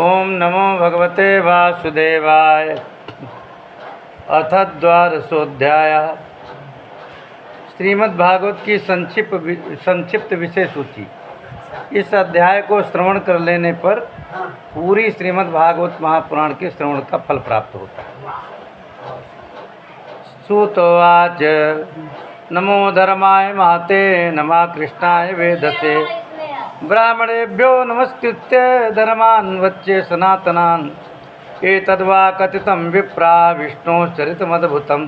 ओम नमो भगवते वासुदेवाय। अथ द्वादशोऽध्यायः। श्रीमद्भागवत की संक्षिप्त विषय सूची। इस अध्याय को श्रवण कर लेने पर पूरी श्रीमद्भागवत महापुराण के श्रवण का फल प्राप्त होता है। सूतोवाच नमो धर्माय महते नमः कृष्णाय वेदसे ब्राह्मणेभ्यो नमस्कृत्य धर्मान् वच्चे सनातनान् एतद्वा कथितं विप्रा विष्णोश्चरितमद्भुतं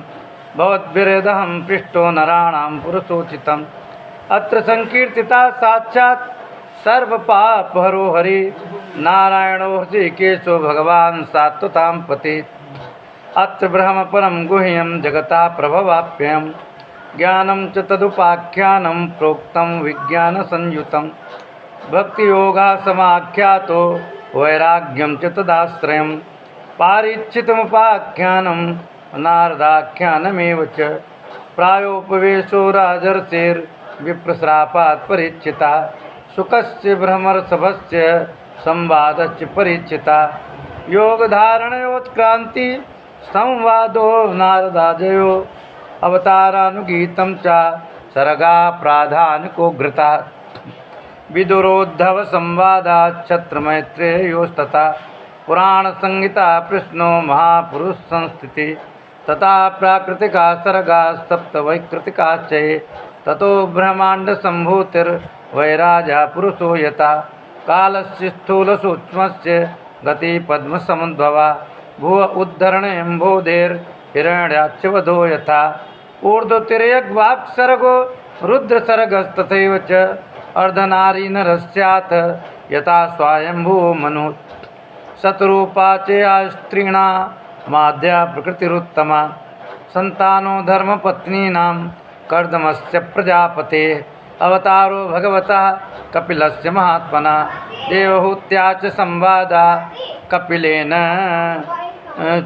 भवद्भिरेदहं पृष्टो नराणां पुरुषोचितम् अत्र संकीर्तिता साक्षात् सर्वपापहरो हरि नारायणो हृषिकेशो भगवान् सात्वतां पतिः अत्र ब्रह्मपरं गुह्यं जगता प्रभवाप्ययम् ज्ञानं च तदुपाख्यानं प्रोक्तं विज्ञानसंयुतं भक्तियोगासमाख्यातो वैराग्यं च तदाश्रयं पारीक्षितमुपाख्यानं नारदाख्यानमेव च प्रायोपवेशो राजर्षिर्विप्रश्रापात् परीक्षिता शुकस्य ब्रह्मर्षभस्य संवादश्च परीक्षिता योगधारणयोत्क्रान्ति संवादो नारदाजयो अवतारानुगीतं च सर्गा प्राधानिको घृता विदुरोद्धव संवादात् छत्रमैत्रेयोस्तथा पुराण संहिता प्रश्नो महापुरुष संस्थिति तथा प्राकृतिका सर्गा सप्त वैकृतिकाश्च ततो ब्रह्मांड संभूतिर्वैराजा पुरुषो यथा कालस्य स्थूल सूक्ष्मस्य गति पद्म समुद्भवा भुव उद्धरणेम्भोधेर्हिरण्याच्च वधो यथा ऊर्ध्वतिर्यग्वाक्सर्गो रुद्रसर्गस्तथैव च अर्धनारीनरस्यात् यथा स्वयंभू मनु शतरूपा चया स्त्रीणा माध्या प्रकृतिरुत्तमा संतानो धर्मपत्नीनां कर्दमस्य प्रजापते अवतारो भगवता कपिलस्य महात्मना देवहूत्या च संवादा कपिलेन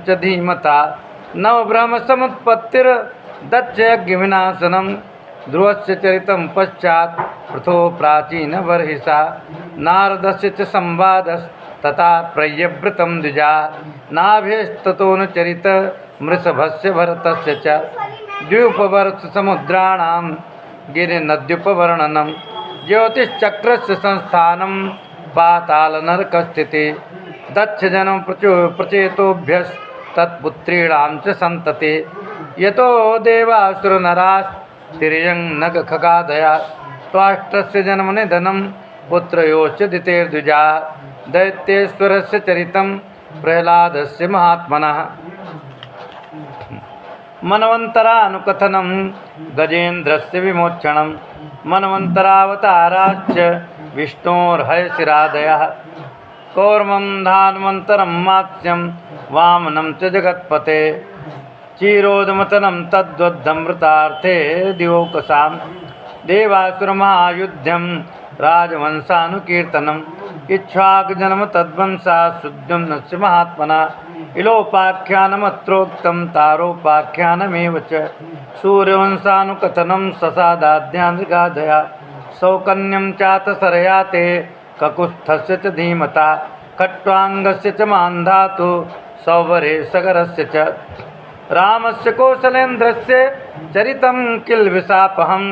च धीमता नवब्रह्मसमुत्पत्तिर्दक्षयज्ञविनाशनं ध्रुवस्य चरितं पश्चात् पृथो प्राचीनबर्हिषा नारदस्य च संवादस्तथा प्रयव्रतं द्विजा नाभेस्ततोऽनुचरित मृषभस्य भरतस्य च द्व्युपवर्षसमुद्राणां गिरिनद्युपवर्णनं ज्योतिश्चक्रस्य संस्थानं पातालनरकस्थितिः दक्षजनं प्रचेतोभ्यस्तत्पुत्रीणां च सन्तति यतो देवासुरनरास्तिर्यं नखगादया त्वाष्ट्रस्य जन्मनिधनं पुत्रयोश्च दितेर्द्विजा दैत्येश्वरस्य चरितं प्रह्लादस्य महात्मनः मनवन्तरानुकथनं गजेन्द्रस्य विमोचनं मनवन्तरावताराश्च विष्णोर्हयशिरादयः कौर्मं धान्वन्तरं मात्स्यं वामनं च जगत्पते चिरोदमतनं तद्वद्धमृतार्थे दिवौकसां देवासुरमहायुद्धं राजवंशानुकीर्तनम् इक्ष्वाकुजन्म तद्वंशा शुद्धम्नस्य महात्मना इलोपाख्यानमत्रोक्तं तारोपाख्यानमेव च सूर्यवंशानुकथनं ससादाद्यान्गाधया सौकन्यं चातसरया ते ककुत्स्थस्य च धीमता खट्वाङ्गस्य च मान्धातु सौवरे सगरस्य च रामस्य कौशलेन्द्रस्य चरितं किल्बिषापहं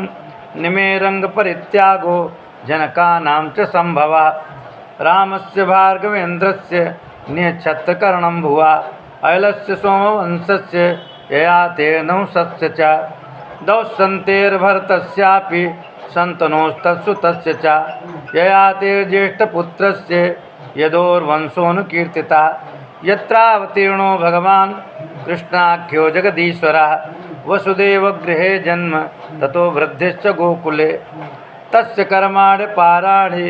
निमेरङ्गपरित्यागो जनकानां च सम्भवा रामस्य भार्गवेन्द्रस्य नियच्छत्रकर्णं भुवा अयलस्य सोमवंशस्य ययाते नहुषस्य च दौस्सन्तेर्भरतस्यापि सन्तनोस्तत्सुतस्य च ययातेर्ज्येष्ठपुत्रस्य यदोर्वंशोऽनुकीर्तिता यत्रावतीर्णो भगवान् कृष्णाख्यो जगदीश्वरः वसुदेवगृहे जन्म ततो वृद्धिश्च गोकुले तस्य कर्माणि पाराणि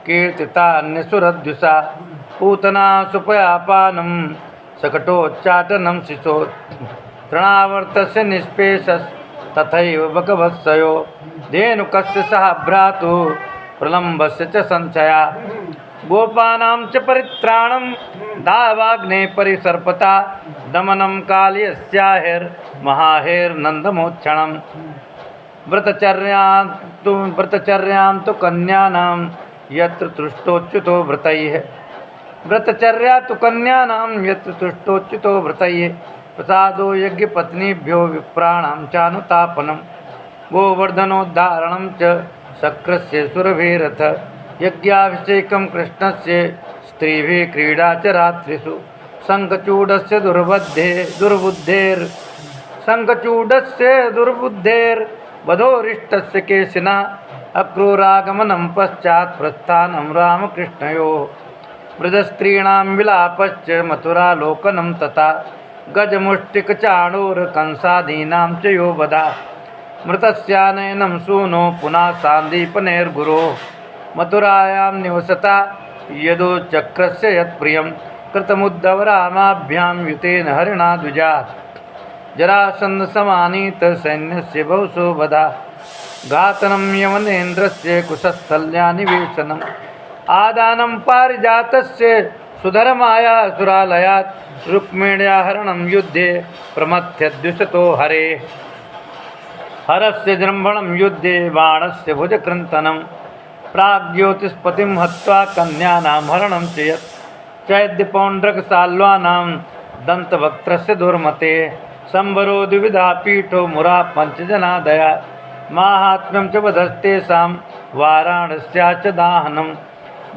कीर्तितान्यसुरद्विषा पूतना सुपयापानं शकटोच्चाटनं शिशो तृणावर्तस्य निष्पेषस्तथैव बकवत्सयो धेनुकस्य सह भ्रातुः प्रलम्बस्य च संशया गोपानां च परित्राणं दावाग्ने परिसर्पता दमनं कालयस्याहिर्महाहेर्नन्दमोक्षणं व्रतचर्यां तु कन्यानां यत्र तुष्टोच्युतो व्रतैः व्रतचर्या तु कन्यानां यत्र तुष्टोच्युतो व्रतये प्रसादो यज्ञपत्नीभ्यो विप्राणां चानुतापनं गोवर्धनोद्धारणं च शक्रस्य सुरभिरथ यज्ञाभिषेकं कृष्णस्य स्त्रीभिः क्रीडा च रात्रिषु शङ्खचूडस्य दुर्बुद्धेर्वधोरिष्टस्य केशिना अक्रूरागमनं पश्चात् प्रस्थानं रामकृष्णयोः वृद्धस्त्रीणां विलापश्च मथुरालोकनं तथा गजमुष्टिकचाणूरकंसादीनां च यो वधा मृतस्यानयनं सूनो पुनः सान्दीपनेर्गुरोः मथुरायां निवसता यदो चक्रस्य यत्प्रियं कृतमुद्धवरामाभ्यां युतेन हरिणा द्विजा जरासन्धसमानीत सैन्यस्य बहुशो वधा घातनं यवनेन्द्रस्य कुशस्थल्या निवेशनम् आदानं पारिजातस्य सुधर्माया सुरालयात् रुक्मिण्या हरणं युद्धे प्रमथ्यद्विषतो हरे हरस्य जृम्भणं युद्धे बाणस्य भुजकृन्तनं प्राग्ज्योतिष्पतिं हत्वा कन्यानां हरणं च यत् चैद्यपौण्ड्रकसाल्वानां दन्तवक्त्रस्य दुर्मते संवरो द्विविधा पीठो मुरा पञ्चजनादया माहात्म्यं च वधस्तेषां वाराणस्या च दाहनं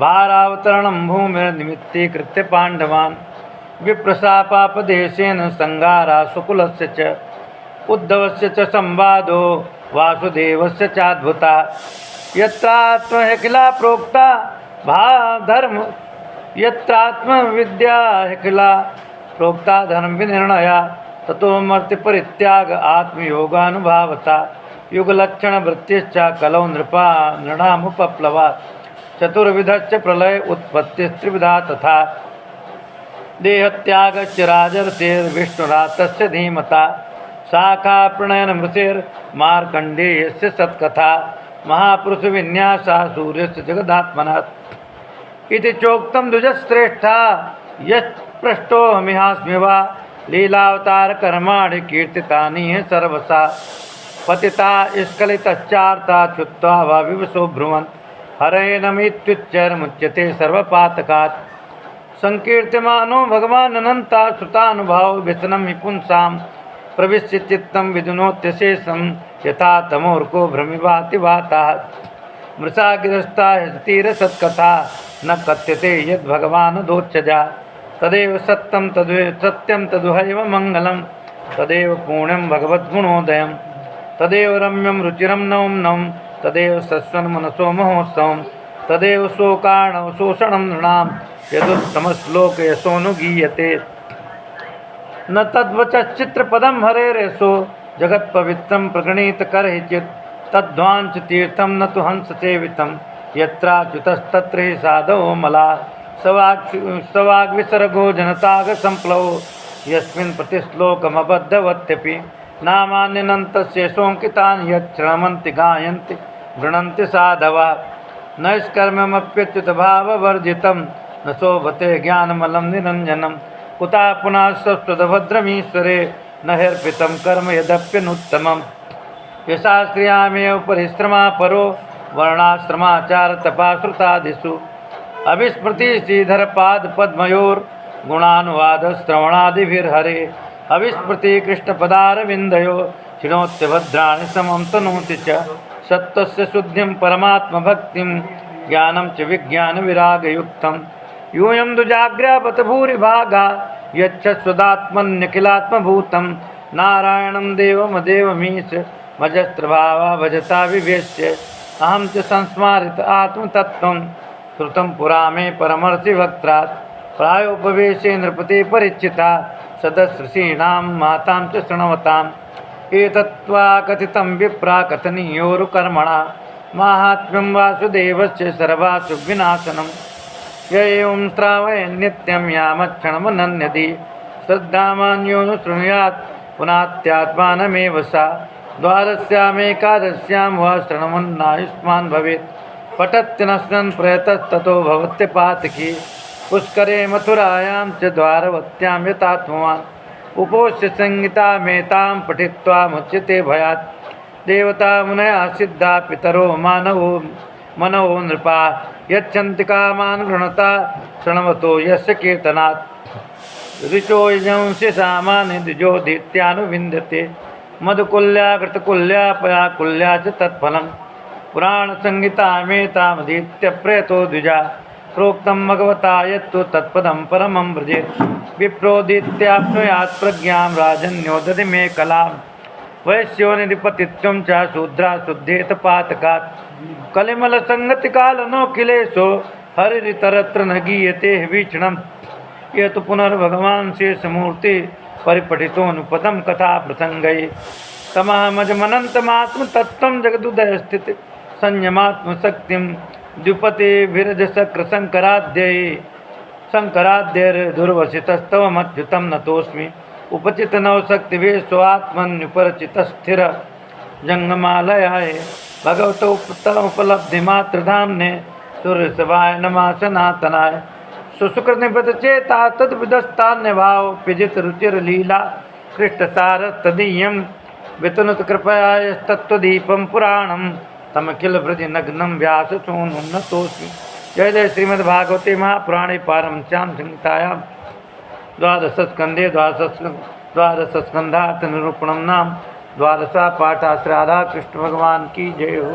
भारावतरणं भूमिर्निमित्तीकृत्य पाण्डवान् विप्रशापापदेशेन संगारा सुकुलस्य च उद्धवस्य च संवादो वासुदेवस्य चाद्भुता यत्रात्महिकिला प्रोक्ता भाधर्म यत्रात्मविद्या हिकिला प्रोक्ता धर्म विनिर्णया ततो मर्त्य परित्याग आत्मयोगानुभावता युगलक्षणवृत्तिश्च कलौ नृपा नृणामुपप्लवा चतुर्विधश्च प्रलय उत्पत्तिस्त्रिविधा तथा देहत्यागश्च राजर्षेर्विष्णुरातस्य धीमता शाखा प्रणयनमृषेर्मार्कण्डेयस्य सत्कथा महापुरुषविन्यासा सूर्यस्य जगदात्मनः इति चोक्तं द्विजश्रेष्ठा यत्पृष्टोऽहमिहास्मि वा लीलावतारकर्माणि कीर्तितानि सर्वसा पतिता स्खलितश्चार्ता च्युत्वा वा विवशो ब्रुवन् हरेणमित्युच्चैर्मुच्यते सर्वपातकात् संकीर्त्यमानो भगवान् अनन्ता श्रुतानुभावो व्यसनं हि पुंसां प्रविश्य चित्तं विदुनोत्यशेषं यथा तमोर्को भ्रमिवाति वाताः मृषा गिरस्ता तीरसत्कथा न कथ्यते यद्भगवान् दोच्चजा तदेव सत्यं तदुहैव मङ्गलं तदेव पुण्यं भगवद्गुणोदयं तदेव रम्यं रुचिरं नवं तदेव सस्वन् मनसो महोत्सवं तदेव शोकार्णवशोषणं नृणां यदुत्तमश्लोकयशोऽनुगीयते न तद्वचश्चित्रपदं हरेरेषो जगत्पवित्रं प्रगणितकरहिचित् तद्ध्वाञ्च तीर्थं न तु हंससेवितं यत्राच्युतस्तत्र हि साधवो मला सवाग्विसर्गो जनतागसम्प्लवो यस्मिन् प्रतिश्लोकमबद्धवत्यपि नामान्यनन्तस्य शोङ्कितानि यच्छृण्वन्ति गायन्ति गृह्णन्ति साधवः नैष्कर्म्यमप्यच्युतभाववर्जितं न शोभते ज्ञानमलं निरञ्जनं कुतः पुनः स्वस्तुतभद्रमीश्वरे न ह्यर्पितं कर्म यदप्यनुत्तमं यशास्त्रियामेव परिश्रमा परो वर्णाश्रमाचारतपाश्रुतादिषु अभिस्मृति श्रीधरपादपद्मयोर्गुणानुवादश्रवणादिभिर्हरे अविस्मृति कृष्णपदारविन्दयो क्षिणोत्यभद्राणि समं तनोति च सत्त्वस्य शुद्धिं परमात्मभक्तिं ज्ञानं च विज्ञानविरागयुक्तं यूयं दुजाग्र्यापत भूरिभागा यच्छस्वदात्मन्यखिलात्मभूतं नारायणं देवमदेवमीश मजस्त्रभावा भजता विभेश्य अहं च संस्मारित आत्मतत्त्वं श्रुतं पुरा मे परमर्षिभक्त्रात् प्रायोपवेशे नृपते परिचिता सदसृषीणां मातां च शृण्वताम् एतत्त्वा कथितं विप्रा कथनीयोरुकर्मणा माहात्म्यं वासुदेवस्य सर्वासु विनाशनं य एवं श्रावयन् नित्यं यामक्षणमनन्यदि श्रद्धामान्यो नु शृणुयात् पुनात्यात्मानमेव सा द्वारस्यामेकादश्यां वा शृण्वन्नायुष्मान् भवेत् पठत्यनश्नन् प्रयतस्ततो भवत्यपातकी पुष्करे मथुरायां च द्वारवत्यां यतात्मवान् उपोष्य संहितामेतां पठित्वा मुच्यते भयात् देवता मुनयः सिद्धा पितरो मनो नृपा यच्छन्ति कामान् गृणता शृण्वतो यस्य कीर्तनात् ऋचो यजंसि सामान्य द्विजोदित्यानुविन्दते मधुकुल्या कृतकुल्या पया कुल्या च तत्फलं पुराणसंहितामेतामधीत्य प्रयतो द्विजा प्रोक्तं भगवता यत्तु तत्पदं परमं व्रजेत् विप्रोदित्याप्नुयात् प्रज्ञां राजन्यो दधि मे कलां वैश्यो निधिपतित्वं च शूद्रा शुद्धेत पातकात् कलिमलसङ्गतिकालनोऽखिलेशो हरिरितरत्र न गीयते वीक्षणं यह तो पुनर्भगवान शेषमूर्ति परिपठितोनुपदम कथा प्रसंगै तमहमजमनन्तमात्म तत्व जगदुदय स्थित संयमात्म शक्तिम द्विपति विरज शक्र शंकराद्यैर्दुर्वसितस्तव मच्युतम नतोस्मि उपचित नवशक्ति वे स्वात्मन्युपरचित स्थिर जंगमालयाय भगवत उपलब्धि मात्रधामने सूर्यसभाय नमः सनातनाय सुसुकृत निवृत चेता तद विदस्तान्य भाव पिजित रुचिर लीला कृष्ण सार तदीयम वितनुत कृपया तत्वदीपम पुराणम तमखिल ब्रज नग्नम व्यास सोनुन्नतोस्मि। जय जय श्रीमद्भागवते महापुराणे पारमश्याम संहितायां द्वादश स्कंधे द्वादश स्कंधार्थ निरूपणम नाम द्वादशा पाठा श्री राधा कृष्ण भगवान की जय हो।